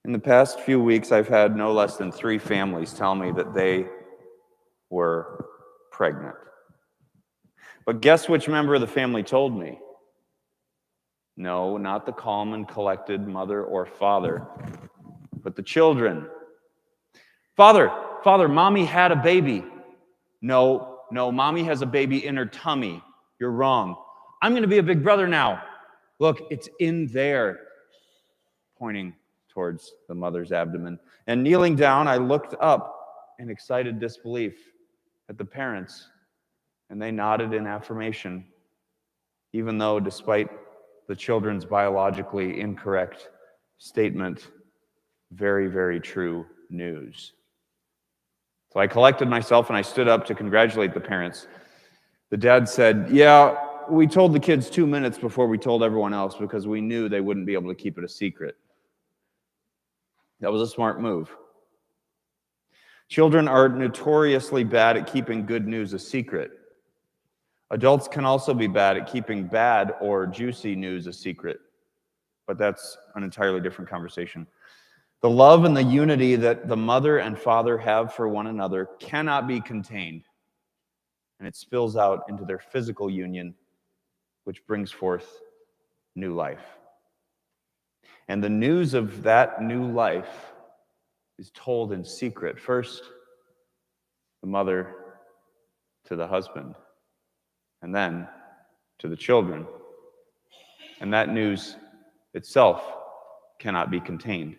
In the past few weeks, I've had no less than 3 families tell me that they were pregnant. But guess which member of the family told me? No, not the calm and collected mother or father, but the children. Father, Mommy had a baby. No, Mommy has a baby in her tummy. You're wrong. I'm going to be a big brother now. Look, it's in there, pointing towards the mother's abdomen. And kneeling down, I looked up in excited disbelief at the parents, and they nodded in affirmation, even though, despite the children's biologically incorrect statement, very, very true news. So I collected myself and I stood up to congratulate the parents. The dad said, yeah, we told the kids 2 minutes before we told everyone else because we knew they wouldn't be able to keep it a secret. That was a smart move. Children are notoriously bad at keeping good news a secret. Adults can also be bad at keeping bad or juicy news a secret, but that's an entirely different conversation. The love and the unity that the mother and father have for one another cannot be contained, and it spills out into their physical union, which brings forth new life. And the news of that new life is told in secret. First, the mother to the husband, and then to the children. And that news itself cannot be contained.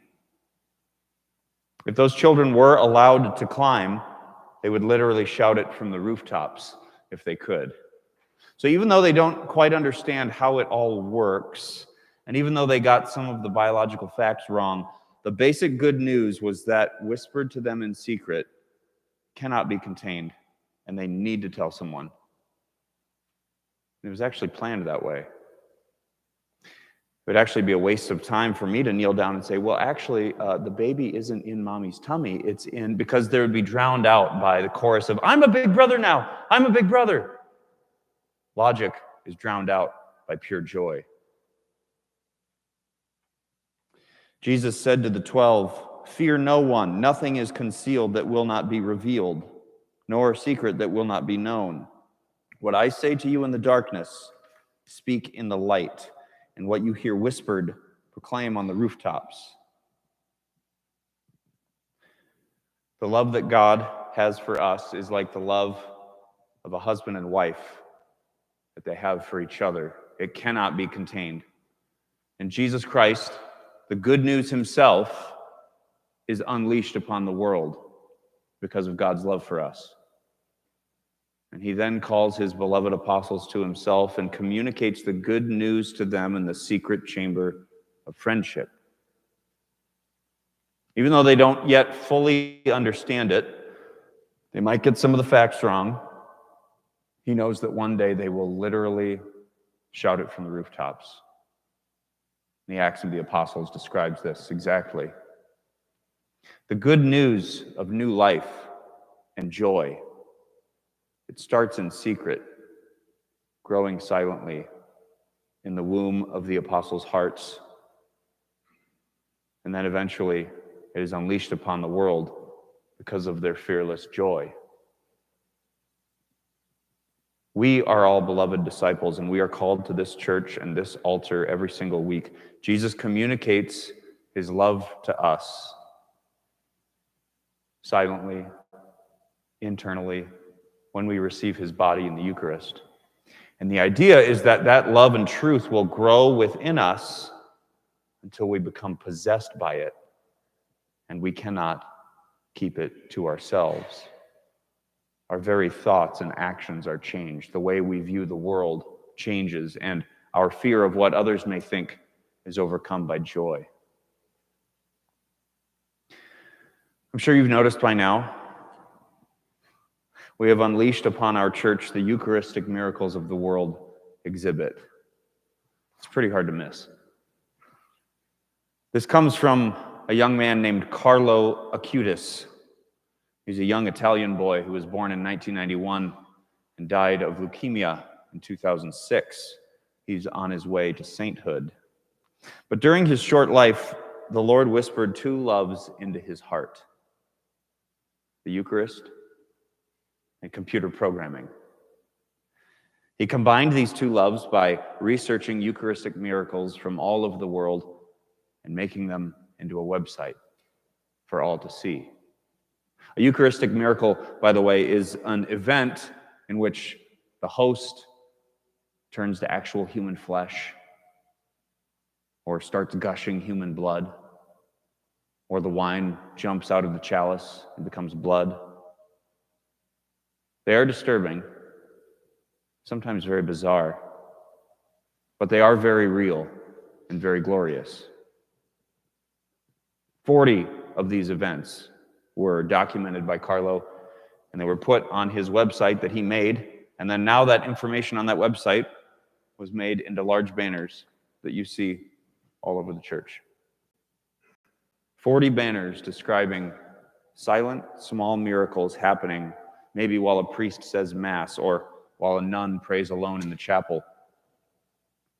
If those children were allowed to climb, they would literally shout it from the rooftops if they could. So even though they don't quite understand how it all works, and even though they got some of the biological facts wrong, the basic good news was that whispered to them in secret cannot be contained, and they need to tell someone. It was actually planned that way. It would actually be a waste of time for me to kneel down and say, well, actually, the baby isn't in Mommy's tummy. It's in, because they would be drowned out by the chorus of, I'm a big brother now. I'm a big brother. Logic is drowned out by pure joy. Jesus said to the 12, fear no one. Nothing is concealed that will not be revealed, nor a secret that will not be known. What I say to you in the darkness, speak in the light. And what you hear whispered, proclaim on the rooftops. The love that God has for us is like the love of a husband and wife that they have for each other. It cannot be contained. And Jesus Christ, the good news himself, is unleashed upon the world because of God's love for us. And he then calls his beloved apostles to himself and communicates the good news to them in the secret chamber of friendship. Even though they don't yet fully understand it, they might get some of the facts wrong, he knows that one day they will literally shout it from the rooftops. The Acts of the Apostles describes this exactly. The good news of new life and joy, it starts in secret, growing silently in the womb of the apostles' hearts. And then eventually it is unleashed upon the world because of their fearless joy. We are all beloved disciples, and we are called to this church and this altar every single week. Jesus communicates his love to us silently, internally, when we receive his body in the Eucharist. And the idea is that that love and truth will grow within us until we become possessed by it, and we cannot keep it to ourselves. Our very thoughts and actions are changed. The way we view the world changes, and our fear of what others may think is overcome by joy. I'm sure you've noticed by now, we have unleashed upon our church the Eucharistic miracles of the world exhibit. It's pretty hard to miss. This comes from a young man named Carlo Acutis. He's a young Italian boy who was born in 1991 and died of leukemia in 2006. He's on his way to sainthood. But during his short life, the Lord whispered two loves into his heart: the Eucharist and computer programming. He combined these two loves by researching Eucharistic miracles from all over the world and making them into a website for all to see. A Eucharistic miracle, by the way, is an event in which the host turns to actual human flesh, or starts gushing human blood, or the wine jumps out of the chalice and becomes blood. They are disturbing, sometimes very bizarre, but they are very real and very glorious. 40 of these events were documented by Carlo, and they were put on his website that he made, and then now that information on that website was made into large banners that you see all over the church. 40 banners describing silent, small miracles happening, maybe while a priest says Mass or while a nun prays alone in the chapel.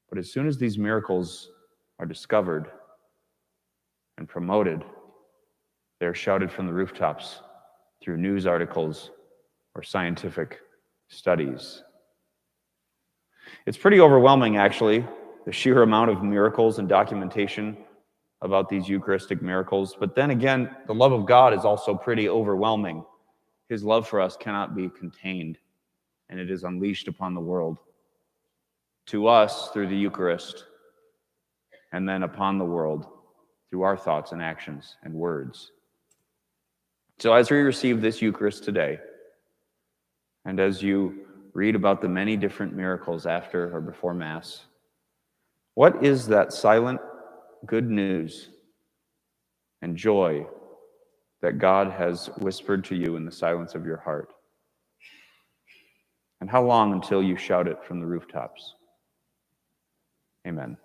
But as soon as these miracles are discovered and promoted, they're shouted from the rooftops through news articles or scientific studies. It's pretty overwhelming, actually, the sheer amount of miracles and documentation about these Eucharistic miracles. But then again, the love of God is also pretty overwhelming. His love for us cannot be contained, and it is unleashed upon the world. To us through the Eucharist, and then upon the world through our thoughts and actions and words. So as we receive this Eucharist today, and as you read about the many different miracles after or before Mass, what is that silent good news and joy that God has whispered to you in the silence of your heart? And how long until you shout it from the rooftops? Amen.